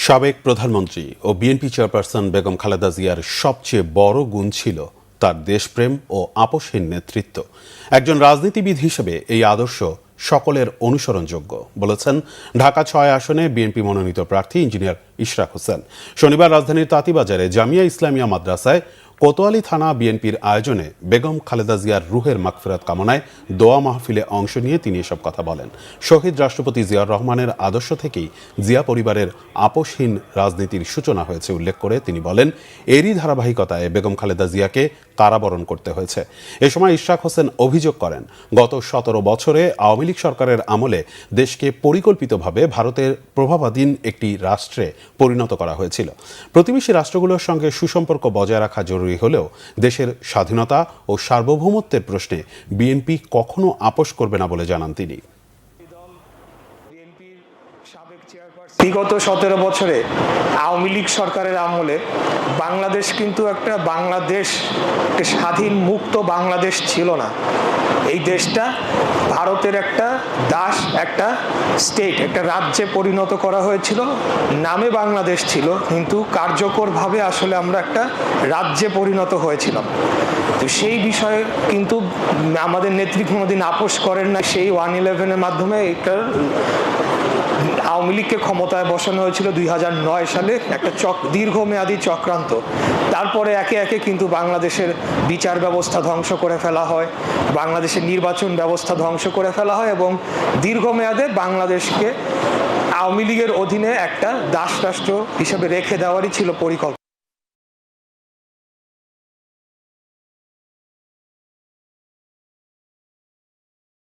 সাবেক প্রধানমন্ত্রী ও BNP chairperson Begum Khaleda জিয়ার সবচেয়ে বড় গুণ ছিল তার দেশপ্রেম ও আপোষহীন নেতৃত্ব। একজন রাজনীতিবিদ হিসেবে এই আদর্শ সকলের অনুসরণযোগ্য বলেছেন ঢাকা ৬ আসনে বিএনপি মনোনীত প্রার্থী ইঞ্জিনিয়ার ইশরাক হোসেন। শনিবার রাজধানীর তাঁতীবাজারে জামিয়া ইসলামিয়া মাদ্রাসায় কোতোয়ালি থানা বিএনপির আয়োজনে বেগম খালেদা জিয়ার রুহের মাগফিরাত কামনায় দোয়া মাহফিলে অংশ নিয়ে তিনি এসব কথা বলেন। শহীদ রাষ্ট্রপতি জিয়াউর রহমানের আদর্শ থেকেই জিয়া পরিবারের আপোষহীন রাজনীতির সূচনা হয়েছে উল্লেখ করে তিনি বলেন, এরই ধারাবাহিকতায় বেগম খালেদা জিয়াকে কারাবরণ করতে হয়েছে। এ সময় ইশরাক হোসেন অভিযোগ করেন, গত ১৭ বছরে আওয়ামী লীগ সরকারের আমলে দেশকে পরিকল্পিতভাবে ভারতের প্রভাবাধীন একটি রাষ্ট্রে পরিণত করা হয়েছিল। প্রতিবেশী রাষ্ট্রগুলোর সঙ্গে সুসম্পর্ক বজায় রাখা জরুরি হলেও দেশের স্বাধীনতা ও সার্বভৌমত্বের প্রশ্নে বিএনপি কখনো আপোষ করবে না বলে জানান তিনি। বিগত ১৭ বছরে আওয়ামী লীগ সরকারের আমলে বাংলাদেশ কিন্তু একটা স্বাধীন মুক্ত বাংলাদেশ ছিল না। এই দেশটা ভারতের একটা দাস, একটা স্টেট, একটা রাজ্যে পরিণত করা হয়েছিল। নামে বাংলাদেশ ছিল, কিন্তু কার্যকরভাবে আসলে আমরা একটা রাজ্যে পরিণত হয়েছিলাম। তো সেই বিষয়ে কিন্তু আমাদের নেত্রী কোনোদিন আপোষ করেন না। সেই 111-এর মাধ্যমে এটা আওয়ামী লীগকে ক্ষমতায় বসানো হয়েছিল ২০০৯ সালে, একটা দীর্ঘমেয়াদী চক্রান্ত। তারপরে একে একে কিন্তু বাংলাদেশের বিচার ব্যবস্থা ধ্বংস করে ফেলা হয়, বাংলাদেশের নির্বাচন ব্যবস্থা ধ্বংস করে ফেলা হয় এবং দীর্ঘমেয়াদে বাংলাদেশকে আওয়ামী লীগের অধীনে একটা দাস রাষ্ট্র হিসেবে রেখে দেওয়ারই ছিল পরিকল্পনা।